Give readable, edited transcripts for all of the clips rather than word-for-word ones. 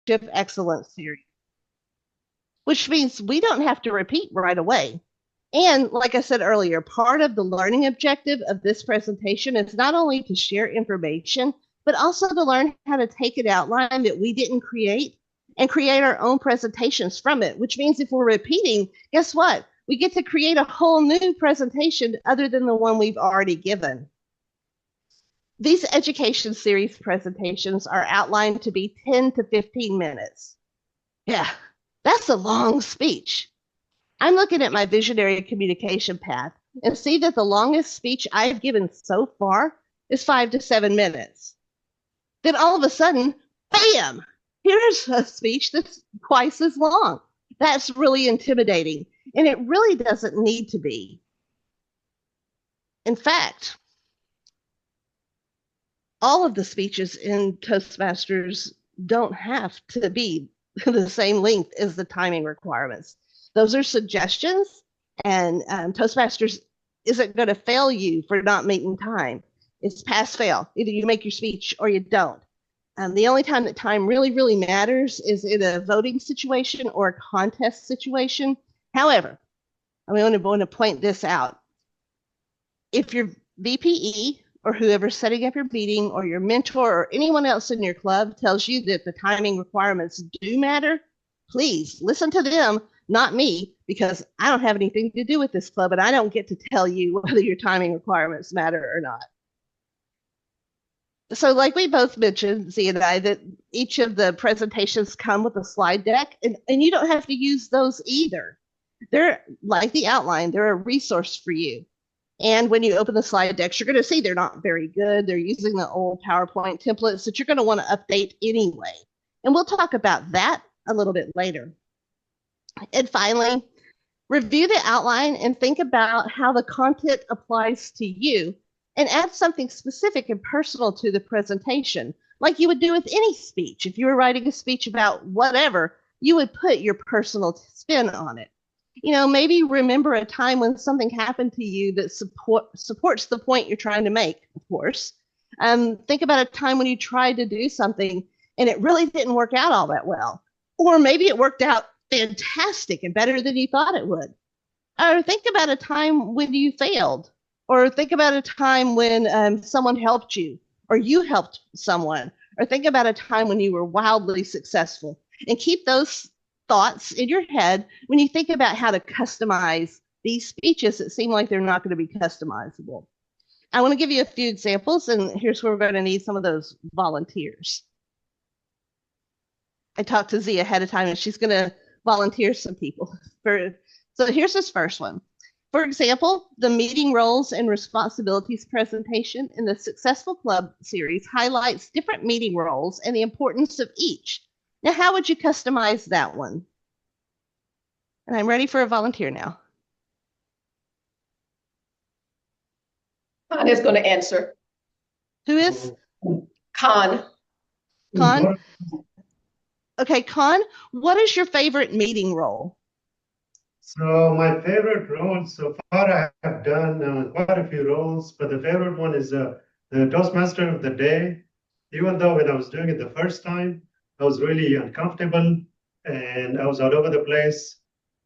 Leadership Excellence Series, which means we don't have to repeat right away. And like I said earlier, part of the learning objective of this presentation is not only to share information, but also to learn how to take an outline that we didn't create and create our own presentations from it, which means if we're repeating, guess what? We get to create a whole new presentation other than the one we've already given. These education series presentations are outlined to be 10 to 15 minutes. Yeah, that's a long speech. I'm looking at my visionary communication path and see that the longest speech I've given so far is 5 to 7 minutes. Then all of a sudden, bam, here's a speech that's twice as long. That's really intimidating, and it really doesn't need to be. In fact, all of the speeches in Toastmasters don't have to be the same length as the timing requirements. Those are suggestions, and Toastmasters isn't going to fail you for not meeting time. It's pass fail. Either you make your speech or you don't. The only time that time really, really matters is in a voting situation or a contest situation. However, I'm going to point this out. If your VPE or whoever's setting up your meeting or your mentor or anyone else in your club tells you that the timing requirements do matter, please listen to them, not me, because I don't have anything to do with this club and I don't get to tell you whether your timing requirements matter or not. So like we both mentioned, Z and I, that each of the presentations come with a slide deck, and you don't have to use those either. They're like the outline, they're a resource for you. And when you open the slide decks, you're going to see they're not very good. They're using the old PowerPoint templates that you're going to want to update anyway. And we'll talk about that a little bit later. And finally, review the outline and think about how the content applies to you, and add something specific and personal to the presentation, like you would do with any speech. If you were writing a speech about whatever, you would put your personal spin on it. You know, maybe remember a time when something happened to you that supports the point you're trying to make, of course. Think about a time when you tried to do something and it really didn't work out all that well. Or maybe it worked out fantastic and better than you thought it would. Or think about a time when you failed. Or think about a time when someone helped you, or you helped someone. Or think about a time when you were wildly successful. And keep those thoughts in your head when you think about how to customize these speeches that seem like they're not going to be customizable. I want to give you a few examples, and here's where we're going to need some of those volunteers. I talked to Z ahead of time, and she's going to volunteer some people. So here's this first one. For example, the meeting roles and responsibilities presentation in the Successful Club series highlights different meeting roles and the importance of each. Now, how would you customize that one? And I'm ready for a volunteer now. Khan is going to answer. Who is? Khan. Khan? Okay, Khan, what is your favorite meeting role? So my favorite role so far, I have done quite a few roles, but the favorite one is the Toastmaster of the day. Even though when I was doing it the first time, I was really uncomfortable and I was all over the place,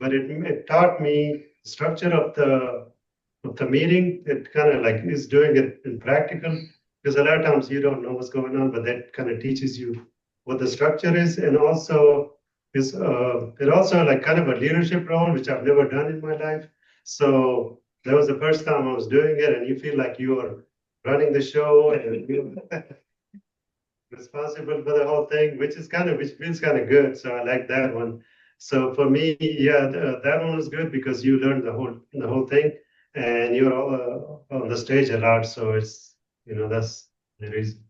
but it taught me the structure of the meeting. It kind of like is doing it in practical, because a lot of times you don't know what's going on, but that kind of teaches you what the structure is. And also is it also like kind of a leadership role, which I've never done in my life. So that was the first time I was doing it, and you feel like you are running the show and you're responsible for the whole thing, which feels kind of good. So I like that one. So for me, yeah, that one was good because you learn the whole thing, and you're all, on the stage a lot. So it's, that's the reason.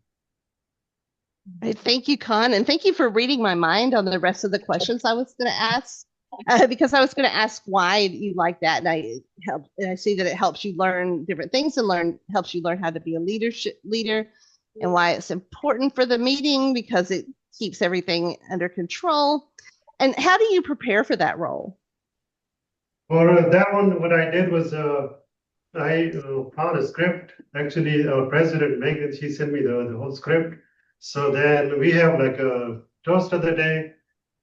Thank you, Khan, and thank you for reading my mind on the rest of the questions I was going to ask, because I was going to ask why you like that, and I see that it helps you learn different things and helps you learn how to be a leader, and why it's important for the meeting because it keeps everything under control. And how do you prepare for that role? For that one, what I did was I found a script. Actually, our president Megan, she sent me the whole script. So then we have like toast of the day,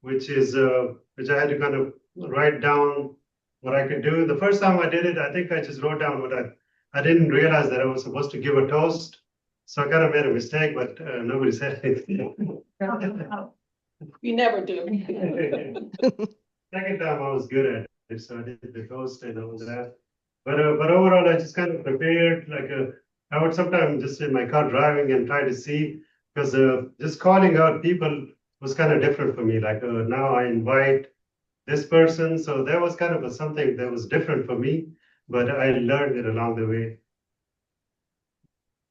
which I had to kind of write down what I could do. The first time I did it, I think I just wrote down what I didn't realize that I was supposed to give a toast. So I kind of made a mistake, but nobody said anything. You never do. Second time I was good at it, so I did the toast and all that. But overall, I just kind of prepared. I would sometimes just in my car driving and try to see, because just calling out people was kind of different for me. Now I invite this person, so that was kind of something that was different for me, but I learned it along the way.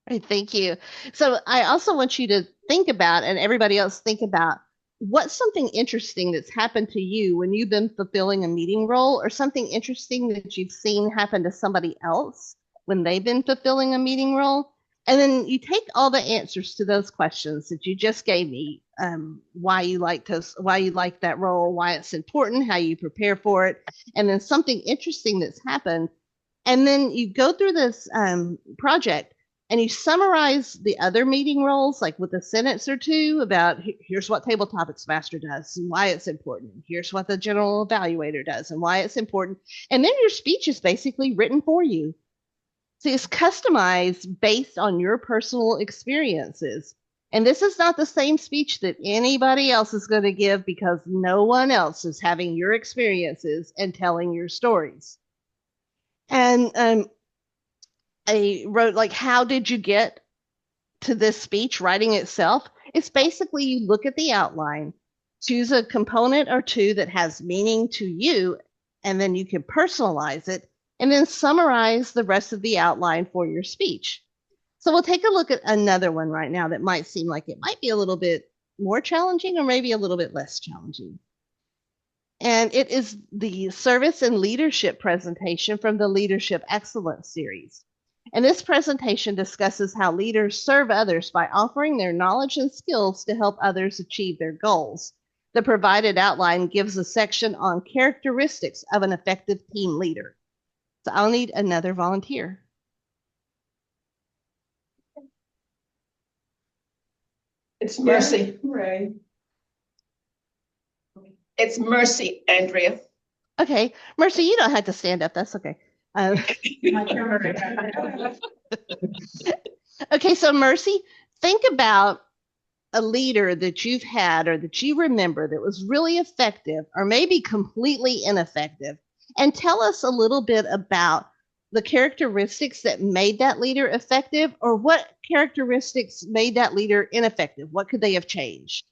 Right, thank you. So I also want you to think about, and everybody else think about, what's something interesting that's happened to you when you've been fulfilling a meeting role, or something interesting that you've seen happen to somebody else when they've been fulfilling a meeting role. And then you take all the answers to those questions that you just gave me, why you like that role, why it's important, how you prepare for it, and then something interesting that's happened. And then you go through this project and you summarize the other meeting roles, like with a sentence or two about here's what Table Topics Master does and why it's important. Here's what the General Evaluator does and why it's important. And then your speech is basically written for you. So it's customized based on your personal experiences. And this is not the same speech that anybody else is going to give, because no one else is having your experiences and telling your stories. And I wrote, like, how did you get to this speech writing itself? It's basically you look at the outline, choose a component or two that has meaning to you, and then you can personalize it, and then summarize the rest of the outline for your speech. So we'll take a look at another one right now that might seem like it might be a little bit more challenging or maybe a little bit less challenging. And it is the Service and Leadership presentation from the Leadership Excellence Series. And this presentation discusses how leaders serve others by offering their knowledge and skills to help others achieve their goals. The provided outline gives a section on characteristics of an effective team leader. So I'll need another volunteer. It's Mercy. Right. It's Mercy, Andrea. Okay, Mercy, you don't have to stand up. That's okay. Okay, so Mercy, think about a leader that you've had or that you remember that was really effective or maybe completely ineffective, and tell us a little bit about the characteristics that made that leader effective, or what characteristics made that leader ineffective. What could they have changed?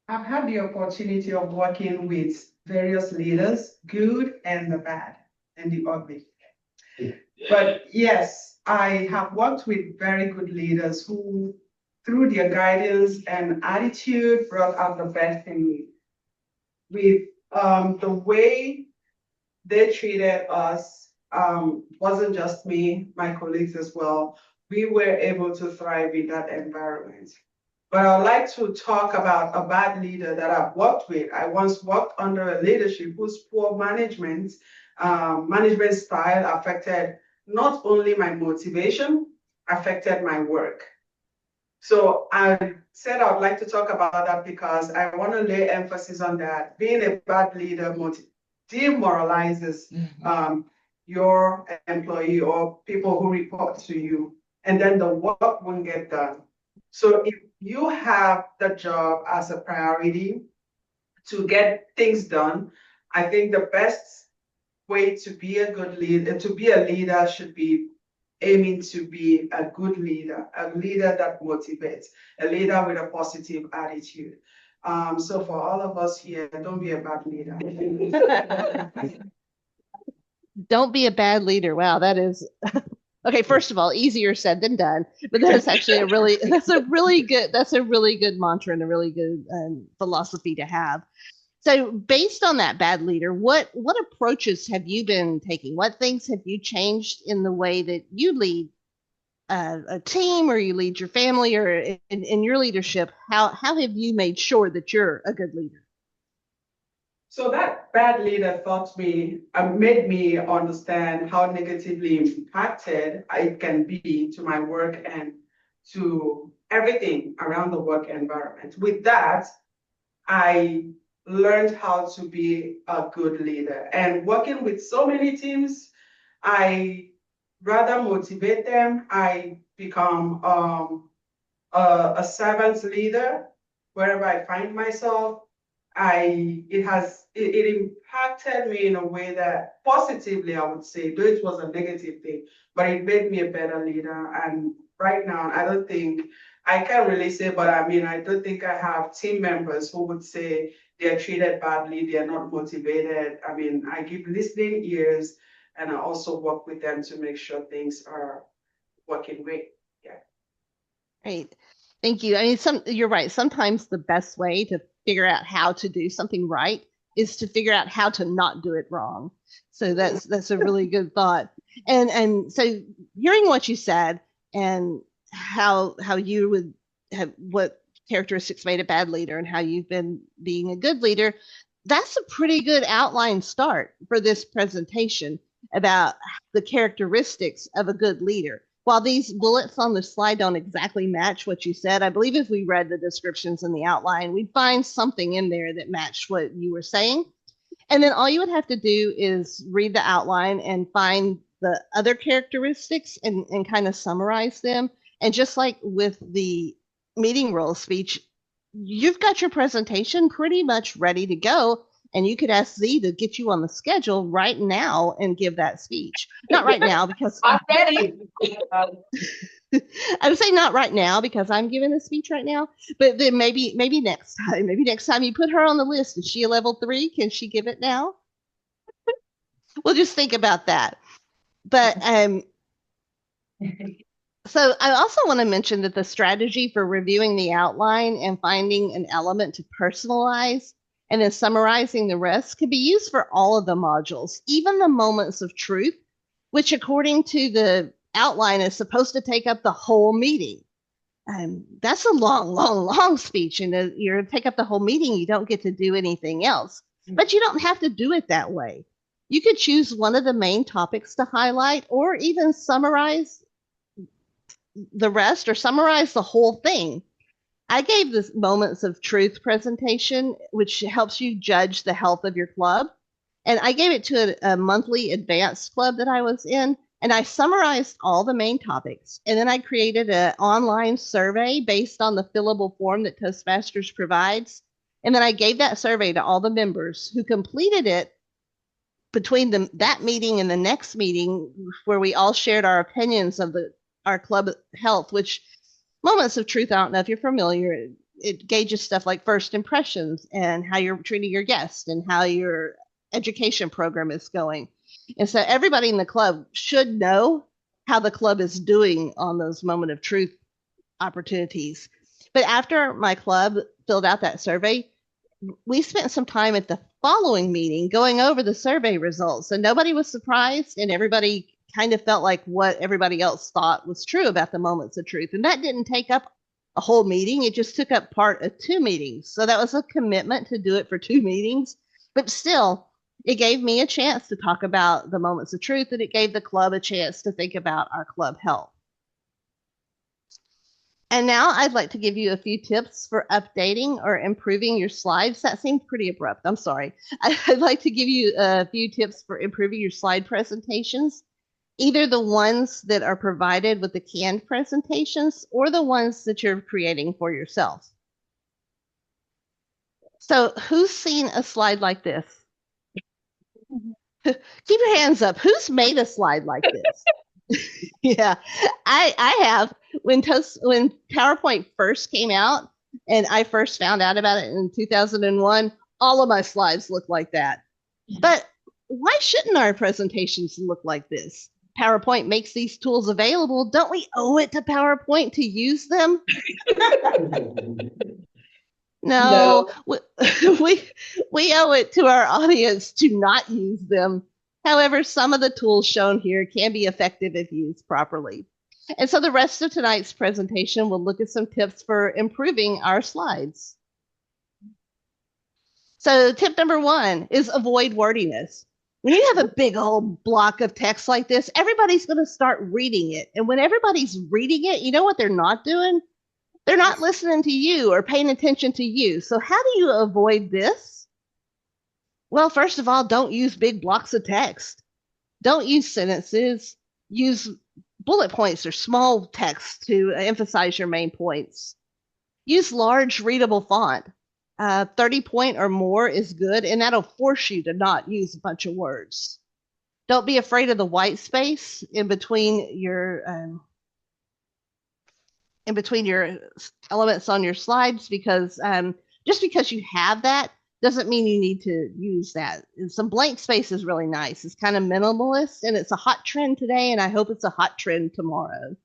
I've had the opportunity of working with various leaders, good and the bad and the ugly. But yes, I have worked with very good leaders who, through their guidance and attitude, brought out the best in me. With the way they treated us, wasn't just me, my colleagues as well. We were able to thrive in that environment. But I'd like to talk about a bad leader that I've worked with. I once worked under a leadership whose poor management style affected not only my motivation, affected my work. So I said I'd like to talk about that because I want to lay emphasis on that. Being a bad leader demoralizes your employee or people who report to you, and then the work won't get done. So if you have the job as a priority to get things done, I think the best way to be a good leader, to be a leader, should be aiming to be a good leader, a leader that motivates, a leader with a positive attitude. So for all of us here, don't be a bad leader. Don't be a bad leader. Wow, that is okay. First of all, easier said than done, but that's actually a really good mantra and a really good philosophy to have. So based on that bad leader, what approaches have you been taking? What things have you changed in the way that you lead a team, or you lead your family, or in your leadership? How have you made sure that you're a good leader? So that bad leader made me understand how negatively impacted it can be to my work and to everything around the work environment. With that, I learned how to be a good leader. And working with so many teams, I rather motivate them. I become a servant leader wherever I find myself. It impacted me in a way that positively, I would say, though it was a negative thing, but it made me a better leader. And right now, I can't really say, but I mean, I don't think I have team members who would say they're treated badly, they're not motivated. I mean, I give listening ears, and I also work with them to make sure things are working great. Yeah. Right. Thank you. I mean, you're right. Sometimes the best way to figure out how to do something right is to figure out how to not do it wrong. So that's a really good thought. And so hearing what you said and how you would have what characteristics made a bad leader and how you've been being a good leader, that's a pretty good outline start for this presentation about the characteristics of a good leader. While these bullets on the slide don't exactly match what you said, I believe if we read the descriptions in the outline, we'd find something in there that matched what you were saying. And then all you would have to do is read the outline and find the other characteristics and kind of summarize them. And just like with the meeting role speech, you've got your presentation pretty much ready to go. And you could ask Z to get you on the schedule right now and give that speech. Not right now because I'm ready. I would say not right now because I'm giving a speech right now, but then maybe next time. Maybe next time you put her on the list. Is she a level 3? Can she give it now? We'll just think about that. But so I also want to mention that the strategy for reviewing the outline and finding an element to personalize and then summarizing the rest can be used for all of the modules, even the moments of truth, which according to the outline is supposed to take up the whole meeting. That's a long speech, and you're to take up the whole meeting. You don't get to do anything else, but you don't have to do it that way. You could choose one of the main topics to highlight, or even summarize the rest, or summarize the whole thing. I gave this Moments of Truth presentation, which helps you judge the health of your club. And I gave it to a monthly advanced club that I was in. And I summarized all the main topics. And then I created an online survey based on the fillable form that Toastmasters provides. And then I gave that survey to all the members who completed it between that meeting and the next meeting, where we all shared our opinions of our club health, which Moments of Truth, I don't know if you're familiar, it gauges stuff like first impressions and how you're treating your guests and how your education program is going. And so everybody in the club should know how the club is doing on those Moment of Truth opportunities. But after my club filled out that survey, we spent some time at the following meeting going over the survey results, and nobody was surprised, and everybody kind of felt like what everybody else thought was true about the Moments of Truth. And that didn't take up a whole meeting. It just took up part of 2 meetings. So that was a commitment to do it for 2 meetings. But still, it gave me a chance to talk about the Moments of Truth, and it gave the club a chance to think about our club health. And now I'd like to give you a few tips for updating or improving your slides. That seemed pretty abrupt. I'm sorry. I'd like to give you a few tips for improving your slide presentations, either the ones that are provided with the canned presentations or the ones that you're creating for yourself. So who's seen a slide like this? Keep your hands up. Who's made a slide like this? Yeah, I have. When PowerPoint first came out and I first found out about it in 2001, all of my slides look like that. But why shouldn't our presentations look like this? PowerPoint makes these tools available. Don't we owe it to PowerPoint to use them? No. We owe it to our audience to not use them. However, some of the tools shown here can be effective if used properly. And so the rest of tonight's presentation will look at some tips for improving our slides. So tip number 1 is avoid wordiness. When you have a big old block of text like this, everybody's going to start reading it. And when everybody's reading it, you know what they're not doing? They're not listening to you or paying attention to you. So how do you avoid this? Well, first of all, don't use big blocks of text. Don't use sentences. Use bullet points or small text to emphasize your main points. Use large readable font. 30 point or more is good, and that'll force you to not use a bunch of words. Don't be afraid of the white space in between your elements on your slides, because just because you have that doesn't mean you need to use that. And some blank space is really nice. It's kind of minimalist, and it's a hot trend today, and I hope it's a hot trend tomorrow.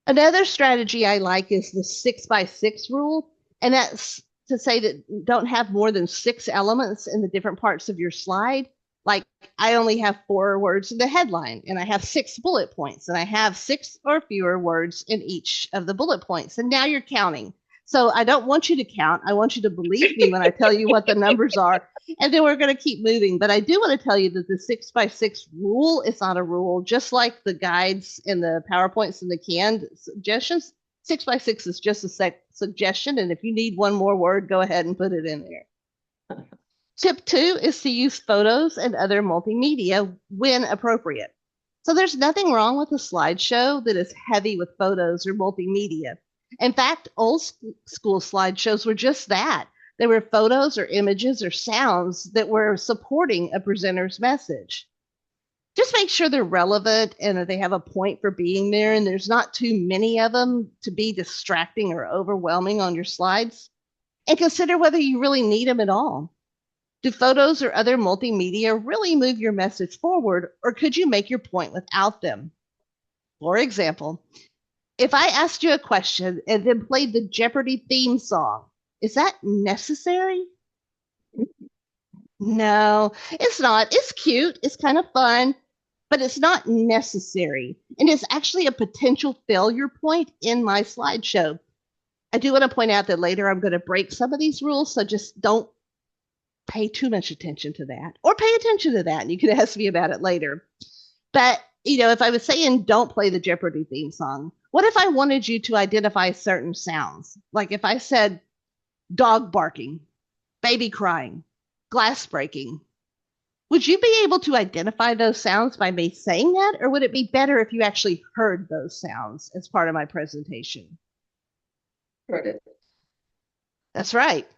Another strategy I like is the 6x6 rule, and that's to say that don't have more than 6 elements in the different parts of your slide. Like, I only have 4 words in the headline, and I have 6 bullet points, and I have 6 or fewer words in each of the bullet points. And now you're counting. So I don't want you to count. I want you to believe me when I tell you what the numbers are, and then we're going to keep moving. But I do want to tell you that the 6x6 rule is not a rule, just like the guides and the PowerPoints and the canned suggestions. 6x6 is just a suggestion, and if you need one more word, go ahead and put it in there. Tip 2 is to use photos and other multimedia when appropriate. So there's nothing wrong with a slideshow that is heavy with photos or multimedia. In fact, old school slideshows were just that. They were photos or images or sounds that were supporting a presenter's message. Just make sure they're relevant and that they have a point for being there, and there's not too many of them to be distracting or overwhelming on your slides. And consider whether you really need them at all. Do photos or other multimedia really move your message forward, or could you make your point without them? For example, if I asked you a question and then played the Jeopardy theme song, is that necessary? No, it's not. It's cute. It's kind of fun, but it's not necessary. And it's actually a potential failure point in my slideshow. I do want to point out that later I'm going to break some of these rules, so just don't pay too much attention to that, or pay attention to that, and you can ask me about it later. But, if I was saying don't play the Jeopardy theme song, what if I wanted you to identify certain sounds? Like if I said dog barking, baby crying, glass breaking, would you be able to identify those sounds by me saying that, or would it be better if you actually heard those sounds as part of my presentation? Heard it. That's right.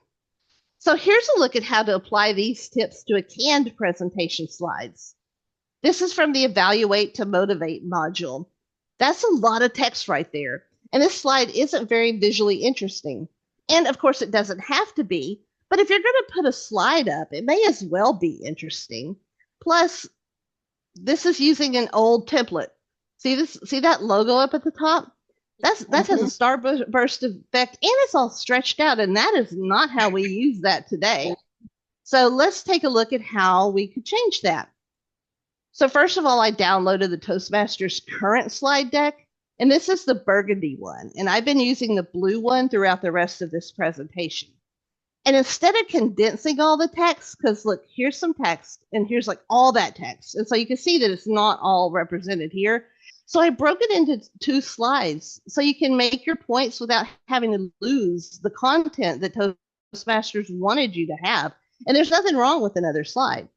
So here's a look at how to apply these tips to a canned presentation slides. This is from the Evaluate to Motivate module. That's a lot of text right there. And this slide isn't very visually interesting. And of course, it doesn't have to be. But if you're going to put a slide up, it may as well be interesting. Plus, this is using an old template. See that logo up at the top? That has a starburst effect, and it's all stretched out, and that is not how we use that today. So let's take a look at how we could change that. So first of all, I downloaded the Toastmasters current slide deck, and this is the burgundy one, and I've been using the blue one throughout the rest of this presentation. And instead of condensing all the text, because look, here's some text, and here's like all that text, and so you can see that it's not all represented here. So I broke it into 2 slides so you can make your points without having to lose the content that Toastmasters wanted you to have. And there's nothing wrong with another slide.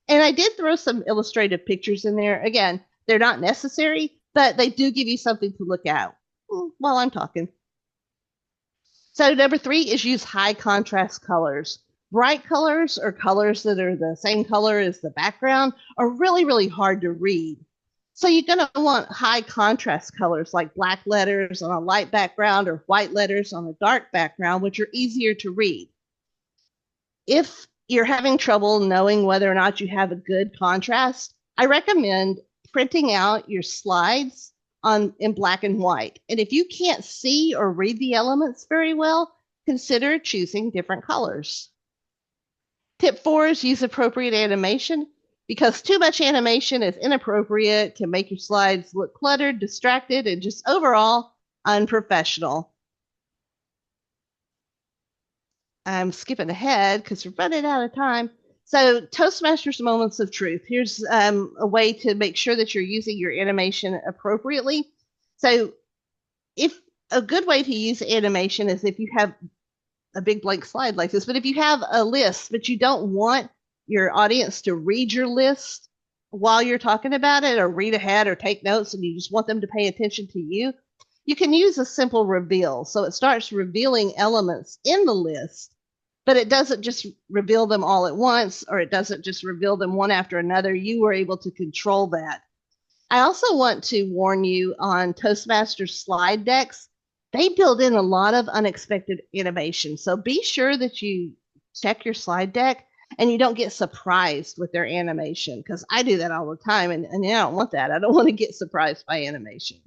And I did throw some illustrative pictures in there. Again, they're not necessary, but they do give you something to look at while I'm talking. So number 3 is use high contrast colors. Bright colors, or colors that are the same color as the background, are really, really hard to read. So you're going to want high contrast colors like black letters on a light background or white letters on a dark background, which are easier to read. If you're having trouble knowing whether or not you have a good contrast, I recommend printing out your slides in black and white. And if you can't see or read the elements very well, consider choosing different colors. Tip 4 is use appropriate animation, because too much animation is inappropriate, can make your slides look cluttered, distracted, and just overall unprofessional. I'm skipping ahead because we're running out of time. So Toastmasters Moments of Truth. Here's a way to make sure that you're using your animation appropriately. So if a good way to use animation is if you have a big blank slide like this, but if you have a list, but you don't want your audience to read your list while you're talking about it or read ahead or take notes and you just want them to pay attention to you, you can use a simple reveal. So it starts revealing elements in the list, but it doesn't just reveal them all at once, or it doesn't just reveal them one after another. You were able to control that. I also want to warn you on Toastmasters slide decks, they build in a lot of unexpected animation. So be sure that you check your slide deck and you don't get surprised with their animation, because I do that all the time, and I don't want that. I don't want to get surprised by animation.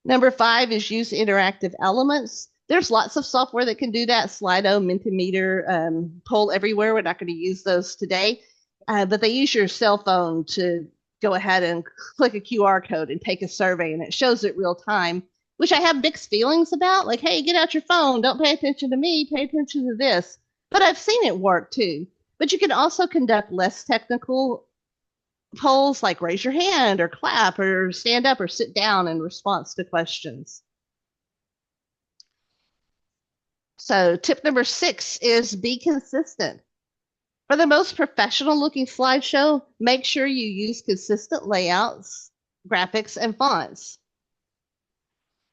Number 5 is use interactive elements. There's lots of software that can do that. Slido, Mentimeter, Poll Everywhere. We're not going to use those today, but they use your cell phone to go ahead and click a QR code and take a survey, and it shows it real time, which I have mixed feelings about. Like, hey, get out your phone. Don't pay attention to me. Pay attention to this. But I've seen it work too. But you can also conduct less technical polls, like raise your hand or clap or stand up or sit down in response to questions. So tip number 6 is be consistent. For the most professional looking slideshow, make sure you use consistent layouts, graphics, and fonts.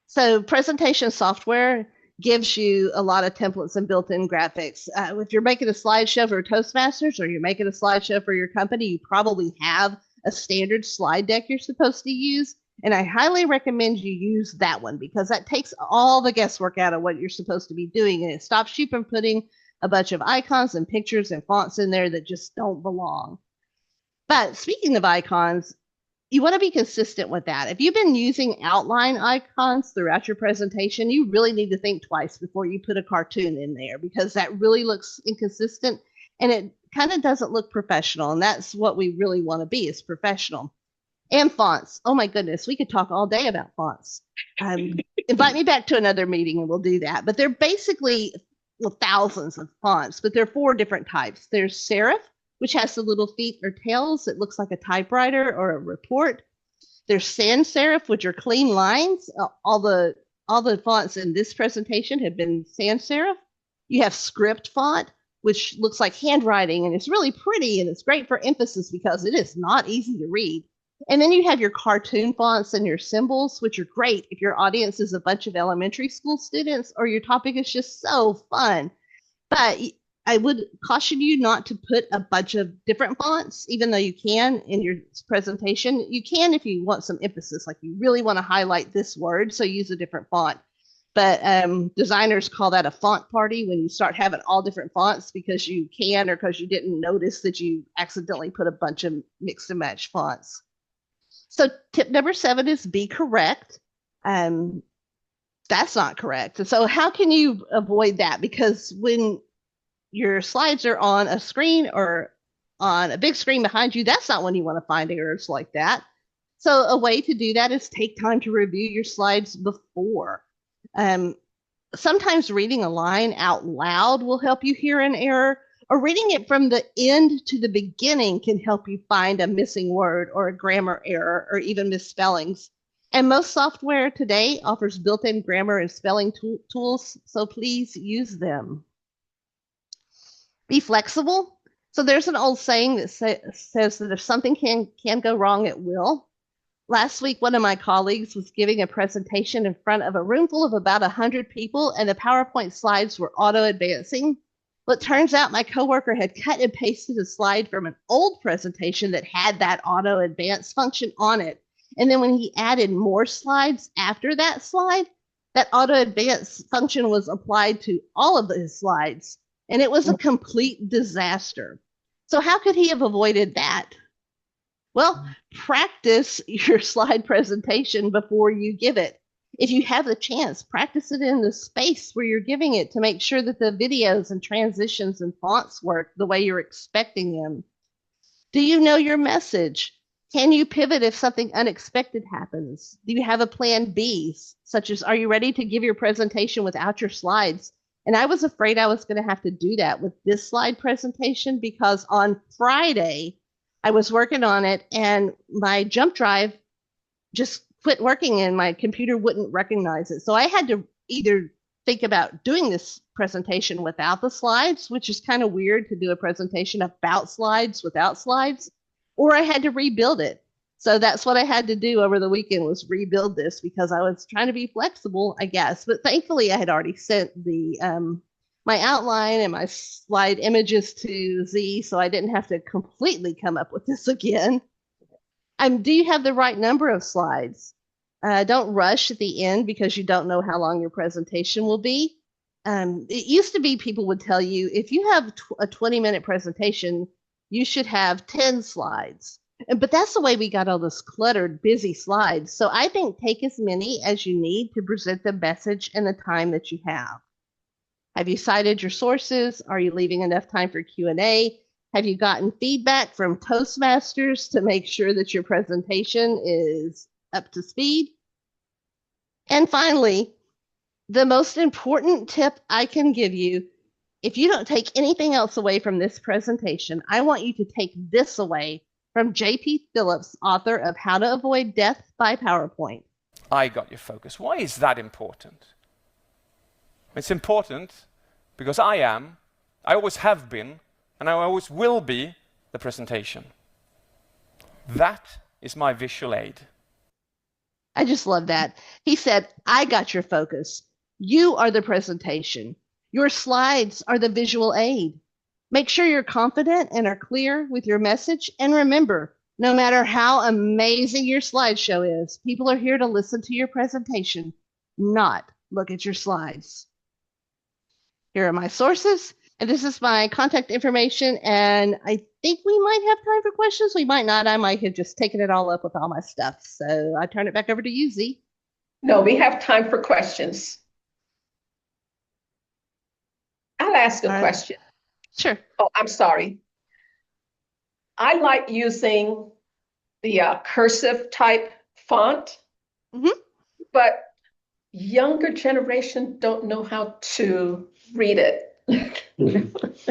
So presentation software gives you a lot of templates and built-in graphics. If you're making a slideshow for Toastmasters or you're making a slideshow for your company, you probably have a standard slide deck you're supposed to use. And I highly recommend you use that one, because that takes all the guesswork out of what you're supposed to be doing, and it stops you from putting a bunch of icons and pictures and fonts in there that just don't belong. But speaking of icons, you want to be consistent with that. If you've been using outline icons throughout your presentation, you really need to think twice before you put a cartoon in there, because that really looks inconsistent and it kind of doesn't look professional. And that's what we really want to be, is professional. And fonts. Oh my goodness, we could talk all day about fonts. Invite me back to another meeting and we'll do that. But they're basically thousands of fonts, but there are 4 different types. There's serif, which has the little feet or tails. It looks like a typewriter or a report. There's sans serif, which are clean lines. All the fonts in this presentation have been sans serif. You have script font, which looks like handwriting, and it's really pretty, and it's great for emphasis because it is not easy to read. And then you have your cartoon fonts and your symbols, which are great if your audience is a bunch of elementary school students or your topic is just so fun. But I would caution you not to put a bunch of different fonts, even though you can in your presentation. You can if you want some emphasis, like you really want to highlight this word, so use a different font. But designers call that a font party, when you start having all different fonts because you can, or because you didn't notice that you accidentally put a bunch of mix and match fonts. So tip number 7 is be correct. That's not correct. And so how can you avoid that? Because when your slides are on a screen or on a big screen behind you, that's not when you want to find errors like that. So a way to do that is take time to review your slides before. Sometimes reading a line out loud will help you hear an error, or reading it from the end to the beginning can help you find a missing word or a grammar error or even misspellings. And most software today offers built-in grammar and spelling tools, so please use them. Be flexible. So there's an old saying that says that if something can go wrong, it will. Last week, one of my colleagues was giving a presentation in front of a room full of about 100 people, and the PowerPoint slides were auto-advancing. Well, it turns out my coworker had cut and pasted a slide from an old presentation that had that auto-advance function on it. And then when he added more slides after that slide, that auto-advance function was applied to all of his slides. And it was a complete disaster. So how could he have avoided that? Well, practice your slide presentation before you give it. If you have the chance, practice it in the space where you're giving it to make sure that the videos and transitions and fonts work the way you're expecting them. Do you know your message? Can you pivot if something unexpected happens? Do you have a plan B, such as, are you ready to give your presentation without your slides? And I was afraid I was going to have to do that with this slide presentation, because on Friday, I was working on it and my jump drive just quit working and my computer wouldn't recognize it. So I had to either think about doing this presentation without the slides, which is kind of weird to do a presentation about slides without slides, or I had to rebuild it. So that's what I had to do over the weekend, was rebuild this, because I was trying to be flexible, I guess. But thankfully I had already sent the my outline and my slide images to Z, so I didn't have to completely come up with this again. Do you have the right number of slides? Don't rush at the end because you don't know how long your presentation will be. It used to be people would tell you, if you have a 20-minute presentation, you should have 10 slides. But that's the way we got all this cluttered, busy slides. So I think take as many as you need to present the message in the time that you have. Have you cited your sources? Are you leaving enough time for Q&A? Have you gotten feedback from Toastmasters to make sure that your presentation is up to speed? And finally, the most important tip I can give you, if you don't take anything else away from this presentation, I want you to take this away from J.P. Phillips, author of How to Avoid Death by PowerPoint. I got your focus. Why is that important? It's important because I always have been, and I always will be the presentation. That is my visual aid. I just love that. He said, I got your focus. You are the presentation. Your slides are the visual aid. Make sure you're confident and are clear with your message. And remember, no matter how amazing your slideshow is, people are here to listen to your presentation, not look at your slides. Here are my sources, and this is my contact information. And I think we might have time for questions. We might not. I might have just taken it all up with all my stuff. So I turn it back over to you, Z. No, we have time for questions. I'll ask a question. Sure. Oh, I'm sorry. I like using the cursive type font, but younger generation don't know how to read it.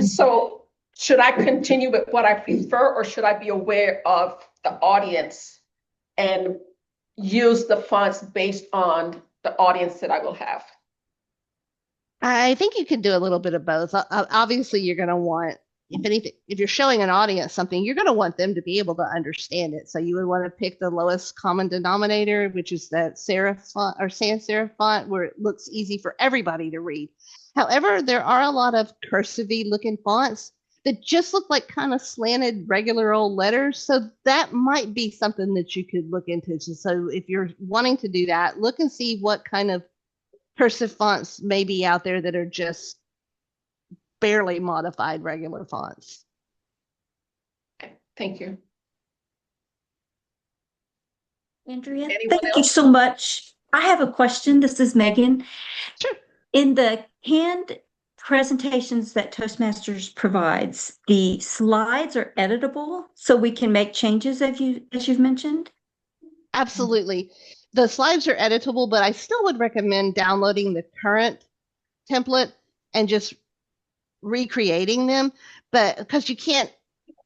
So should I continue with what I prefer, or should I be aware of the audience and use the fonts based on the audience that I will have? I think you can do a little bit of both. Obviously, you're going to want, if anything, if you're showing an audience something, you're going to want them to be able to understand it. So you would want to pick the lowest common denominator, which is that serif font or sans serif font, where it looks easy for everybody to read. However, there are a lot of cursive-y looking fonts that just look like kind of slanted regular old letters. So that might be something that you could look into. So if you're wanting to do that, look and see what kind of cursive fonts may be out there that are just barely modified regular fonts. Okay, thank you. Andrea, Anyone thank else? you so much. I have a question. This is Megan. Sure. In the canned presentations that Toastmasters provides, the slides are editable, so we can make changes as you've mentioned? Absolutely. The slides are editable, but I still would recommend downloading the current template and just recreating them, but because you can't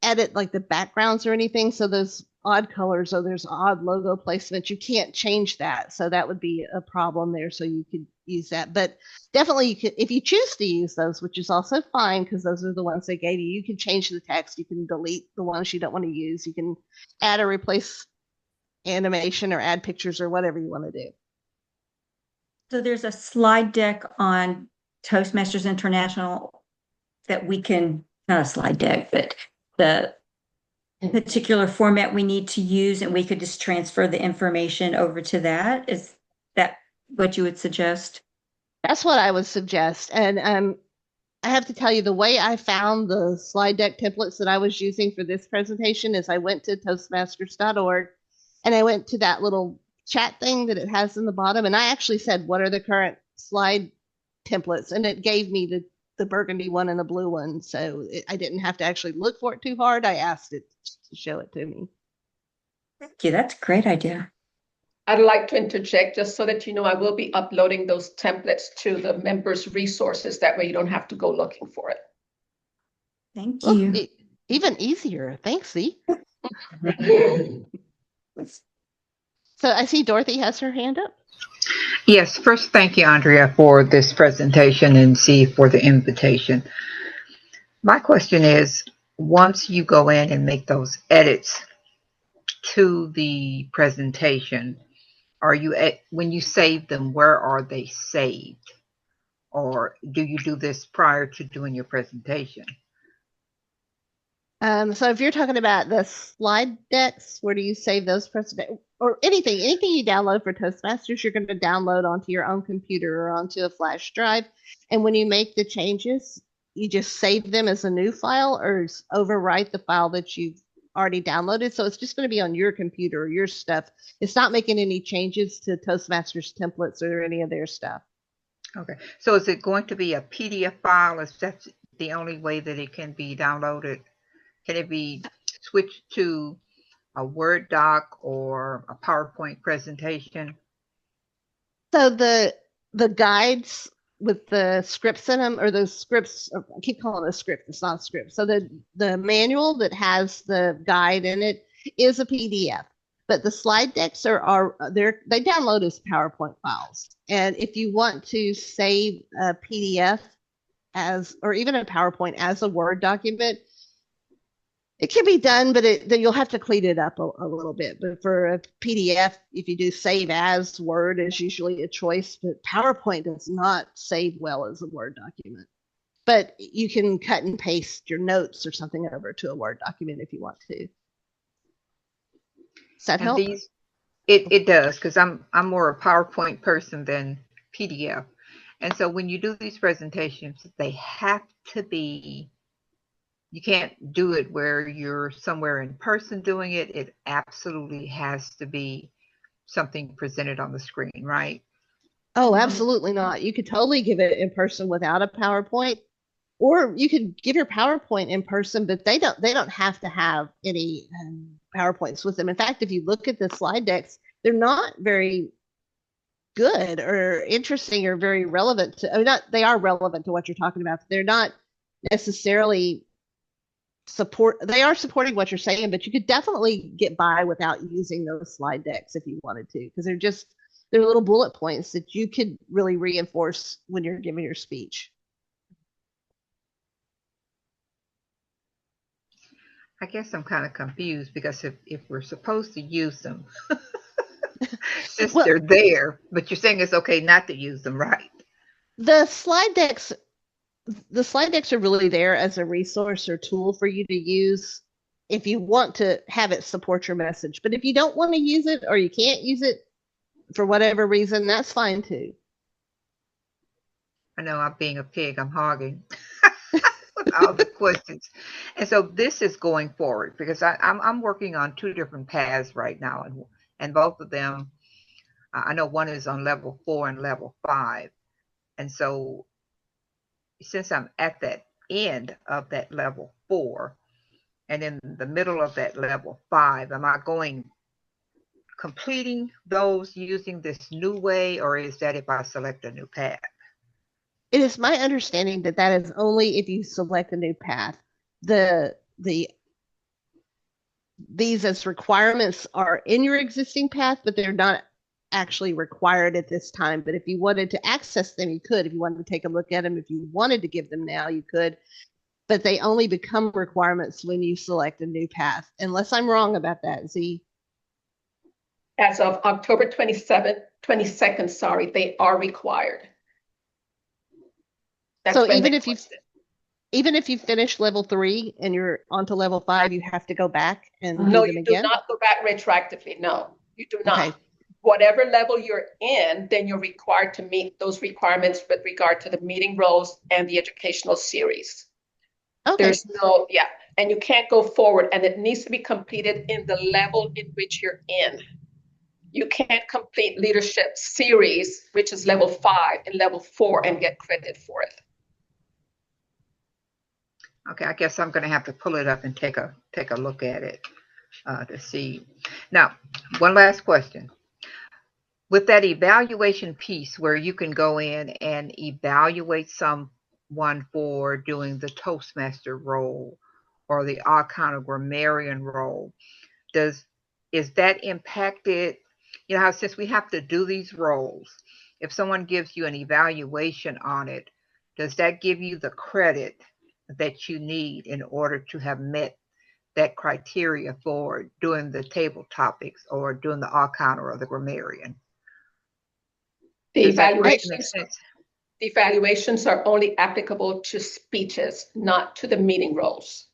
edit like the backgrounds or anything, so those odd colors or there's odd logo placement, you can't change that. So that would be a problem there. So you could use that, but definitely you could, if you choose to use those, which is also fine because those are the ones they gave you. You can change the text. You can delete the ones you don't want to use. You can add or replace animation or add pictures or whatever you want to do. So there's a slide deck on Toastmasters International that we can, not a slide deck, but the particular format we need to use, and we could just transfer the information over to that. Is that what you would suggest? That's what I would suggest. And I have to tell you, the way I found the slide deck templates that I was using for this presentation is I went to toastmasters.org and I went to that little chat thing that it has in the bottom. And I actually said, what are the current slide templates? And it gave me the burgundy one and the blue one. So I didn't have to actually look for it too hard. I asked it to show it to me. Thank you. That's a great idea. I'd like to interject just so that you know I will be uploading those templates to the members' resources. That way you don't have to go looking for it. Thank you. Look, even easier. Thanks, Z. So I see Dorothy has her hand up. Yes, first, thank you, Andrea, for this presentation and C for the invitation. My question is, once you go in and make those edits to the presentation, when you save them, where are they saved? Or do you do this prior to doing your presentation? So if you're talking about the slide decks, where do you save those presentations or anything you download for Toastmasters, you're going to download onto your own computer or onto a flash drive. And when you make the changes, you just save them as a new file or overwrite the file that you've already downloaded. So it's just going to be on your computer or your stuff. It's not making any changes to Toastmasters templates or any of their stuff. Okay. So is it going to be a PDF file? Is that the only way that it can be downloaded? Can it be switched to a Word doc or a PowerPoint presentation? So the guides with the scripts in them, or those scripts, I keep calling it a script, it's not a script. So the manual that has the guide in it is a PDF, but the slide decks they download as PowerPoint files. And if you want to save a PDF or even a PowerPoint as a Word document, it can be done, but then you'll have to clean it up a little bit. But for a PDF, if you do save as Word, is usually a choice. But PowerPoint does not save well as a Word document. But you can cut and paste your notes or something over to a Word document if you want to. Does that help? It does, because I'm more a PowerPoint person than PDF. And so when you do these presentations, they have to be. You can't do it where you're somewhere in person doing it. It absolutely has to be something presented on the screen, right? Oh, absolutely not. You could totally give it in person without a PowerPoint, or you could give your PowerPoint in person, but they don't have to have any PowerPoints with them. In fact, if you look at the slide decks, they're not very good or interesting or very relevant to, they are relevant to what you're talking about, but they're not necessarily they are supporting what you're saying, but you could definitely get by without using those slide decks if you wanted to, because they're little bullet points that you could really reinforce when you're giving your speech. I guess I'm kind of confused, because if we're supposed to use them, since they're there, but you're saying it's okay not to use them, right? The slide decks are really there as a resource or tool for you to use if you want to have it support your message. But if you don't want to use it or you can't use it for whatever reason, that's fine too. I know I'm being a pig, I'm hogging with all the questions. And so this is going forward, because I'm working on 2 different paths right now, and both of them, I know one is on level 4 and level 5. And so since I'm at that end of that level 4 and in the middle of that level 5, am I completing those using this new way, or is that if I select a new path? It is my understanding that is only if you select a new path. These as requirements are in your existing path, but they're not actually required at this time. But if you wanted to access them, you could. If you wanted to take a look at them, if you wanted to give them now, you could. But they only become requirements when you select a new path, unless I'm wrong about that, Z. As of October 22nd, sorry, they are required. That's so even if you finish level 3 and you're onto level 5, you have to go back and do them again? No, you do not go back retroactively. No, you do not. Okay. Whatever level you're in, then you're required to meet those requirements with regard to the meeting roles and the educational series. Okay. There's and you can't go forward, and it needs to be completed in the level in which you're in. You can't complete leadership series, which is level 5 and level 4, and get credit for it. Okay, I guess I'm going to have to pull it up and take a look at it to see. Now, one last question. With that evaluation piece where you can go in and evaluate someone for doing the Toastmaster role or the all kind of grammarian role, is that impacted you know, how since we have to do these roles, if someone gives you an evaluation on it, does that give you the credit that you need in order to have met that criteria for doing the table topics or doing the all-counter or the grammarian? The Does that make evaluations, sense? the evaluations are only applicable to speeches, not to the meeting roles.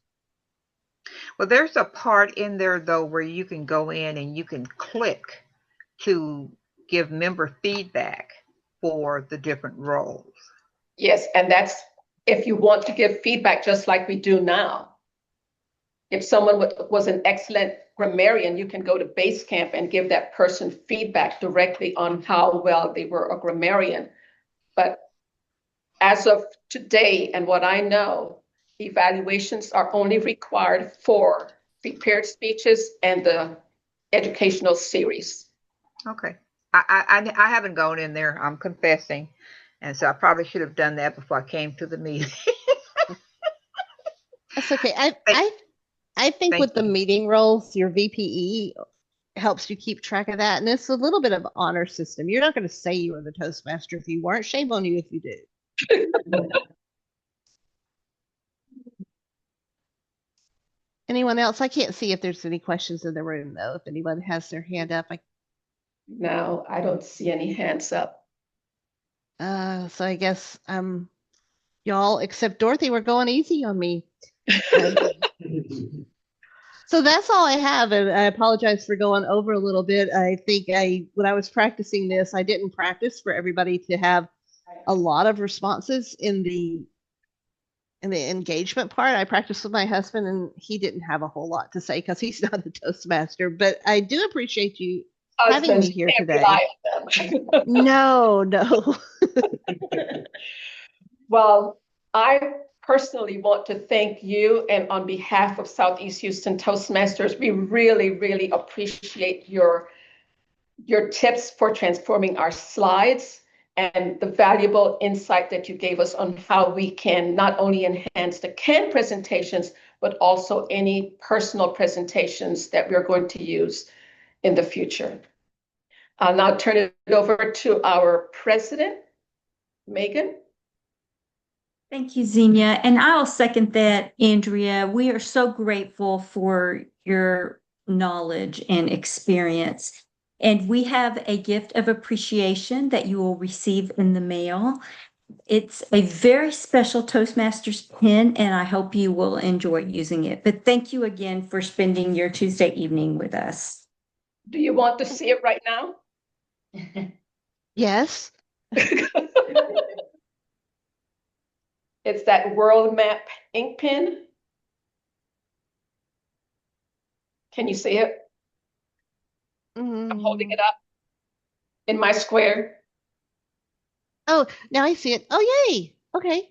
Well, there's a part in there, though, where you can go in and you can click to give member feedback for the different roles. Yes, and that's if you want to give feedback just like we do now. If someone was an excellent grammarian, you can go to Basecamp and give that person feedback directly on how well they were a grammarian. But as of today and what I know, evaluations are only required for prepared speeches and the educational series. Okay. I haven't gone in there, I'm confessing. And so I probably should have done that before I came to the meeting. That's okay. I think with the meeting roles, your VPE helps you keep track of that. And it's a little bit of honor system. You're not going to say you were the Toastmaster if you weren't. Shame on you if you did. Anyone else? I can't see if there's any questions in the room, though. If anyone has their hand up. No, I don't see any hands up. So I guess y'all, except Dorothy, we're going easy on me. So that's all I have, and I apologize for going over a little bit. I think when I was practicing this, I didn't practice for everybody to have a lot of responses in the engagement part. I practiced with my husband, and he didn't have a whole lot to say because he's not a Toastmaster. But I do appreciate you having me here today. No. Well, I personally want to thank you, and on behalf of Southeast Houston Toastmasters, we really, really appreciate your tips for transforming our slides and the valuable insight that you gave us on how we can not only enhance the CAN presentations, but also any personal presentations that we're going to use in the future. I'll now turn it over to our president, Megan. Thank you, Xenia. And I'll second that, Andrea. We are so grateful for your knowledge and experience. And we have a gift of appreciation that you will receive in the mail. It's a very special Toastmasters pin, and I hope you will enjoy using it. But thank you again for spending your Tuesday evening with us. Do you want to see it right now? Yes. It's that world map ink pen. Can you see it? I'm holding it up in my square. Oh, now I see it. Oh, yay. Okay.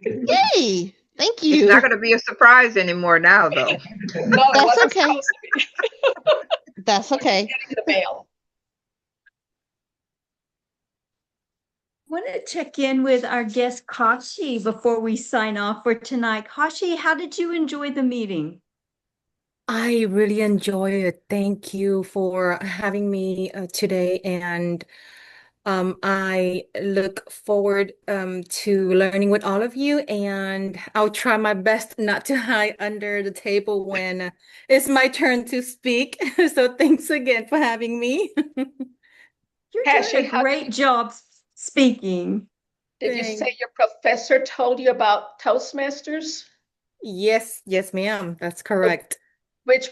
Yay. Thank you. It's not going to be a surprise anymore now, though. No, that's okay. That's okay. Getting the mail. I want to check in with our guest Kashi before we sign off for tonight. Kashi, how did you enjoy the meeting? I really enjoy it. Thank you for having me today, and I look forward to learning with all of you, and I'll try my best not to hide under the table when it's my turn to speak. So thanks again for having me. You're doing a great job speaking. Did you say your professor told you about Toastmasters? Yes, ma'am. That's correct. Which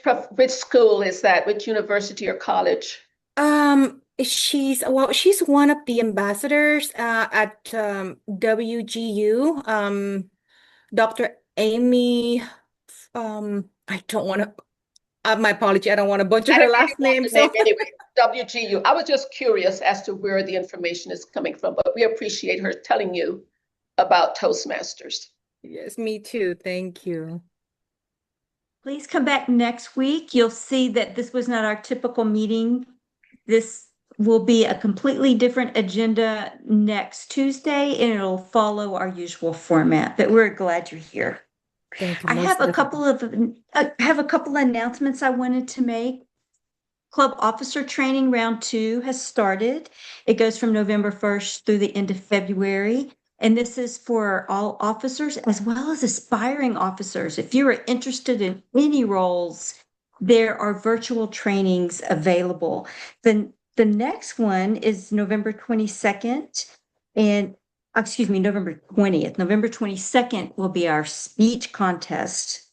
school is that? Which university or college? She's one of the ambassadors at WGU. Dr. Amy. I don't want to. My apology. I don't want to butcher her last name. So anyway, WGU. I was just curious as to where the information is coming from, but we appreciate her telling you about Toastmasters. Yes, me too. Thank you. Please come back next week. You'll see that this was not our typical meeting. This will be a completely different agenda next Tuesday, and it'll follow our usual format. But we're glad you're here. Thank you. I have a couple of announcements I wanted to make. Club Officer Training Round 2 has started. It goes from November 1st through the end of February. And this is for all officers as well as aspiring officers. If you are interested in any roles, there are virtual trainings available. Then the next one is November 22nd and November 20th. November 22nd will be our speech contest.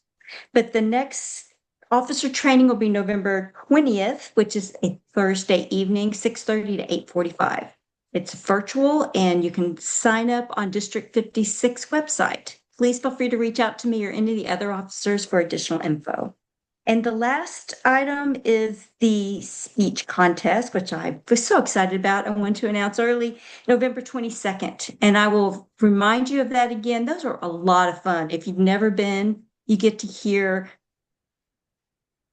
But the next officer training will be November 20th, which is a Thursday evening, 6:30 to 8:45. It's virtual and you can sign up on District 56 website. Please feel free to reach out to me or any of the other officers for additional info. And the last item is the speech contest, which I was so excited about. I want to announce early, November 22nd. And I will remind you of that again. Those are a lot of fun. If you've never been, you get to hear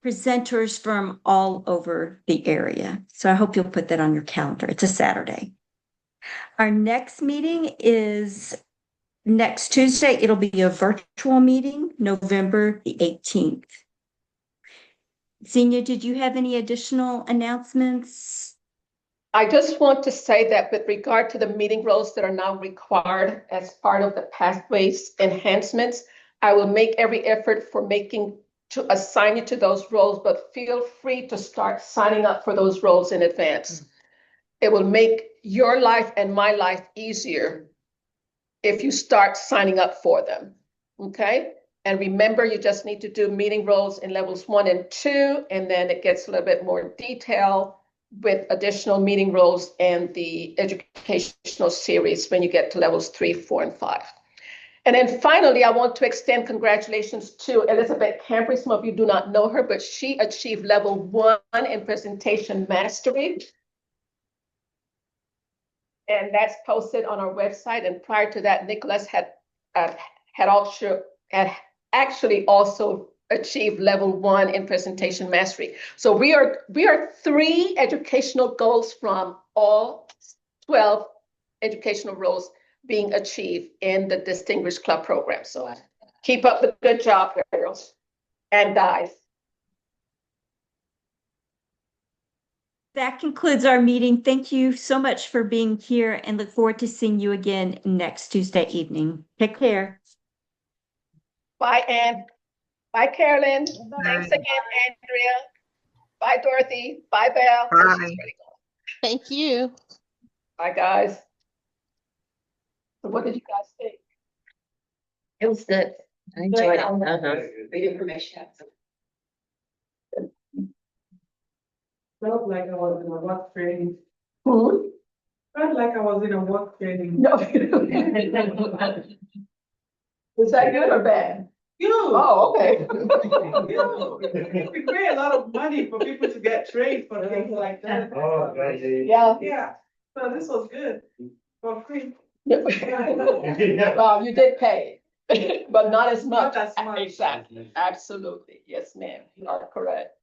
presenters from all over the area. So I hope you'll put that on your calendar. It's a Saturday. Our next meeting is next Tuesday. It'll be a virtual meeting, November the 18th. Xenia, did you have any additional announcements? I just want to say that with regard to the meeting roles that are now required as part of the pathways enhancements, I will make every effort for to assign you to those roles, but feel free to start signing up for those roles in advance. It will make your life and my life easier if you start signing up for them, okay? And remember, you just need to do meeting roles in levels 1 and 2, and then it gets a little bit more detail with additional meeting roles and the educational series when you get to levels 3, 4, and 5. And then finally, I want to extend congratulations to Elizabeth Camprey. Some of you do not know her, but she achieved level 1 in presentation mastery. And that's posted on our website. And prior to that, Nicholas had actually also achieved level 1 in presentation mastery. So we are 3 educational goals from all 12 educational roles being achieved in the Distinguished Club program. So keep up the good job, girls and guys. That concludes our meeting. Thank you so much for being here and look forward to seeing you again next Tuesday evening. Take care. Bye, Ann. Bye, Carolyn. Bye. Thanks again, Andrea. Bye, Dorothy. Bye, Belle. Bye. Thank you. Bye, guys. So what did you guys think? It was good. I enjoyed it. Great information. Felt like I was in a work training. Hmm? Felt like I was in a work training. No. Is that good or bad? You. Oh, okay. We pay a lot of money for people to get trained for things like that. Oh, Yeah. Yeah, so this was good for free. Well, you did pay, but not as much. Not as much. Exactly. Absolutely. Yes, ma'am. You are correct.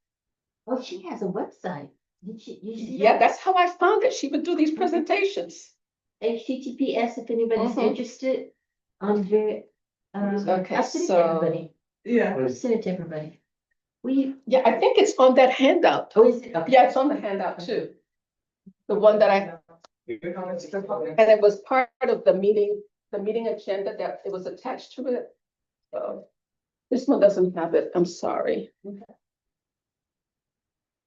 Oh, she has a website. Did you see Yeah, that? that's how I found it. She would do these presentations. HTTPS, if anybody's Mhm. interested, on very, Okay, I'll send it to so- everybody. Yeah. I'll send it to everybody. Yeah, I think it's on that handout. Oh, is it? Okay. Yeah, it's on the handout too. The one that and it was part of the meeting agenda that it was attached to it. So this one doesn't have it. I'm sorry.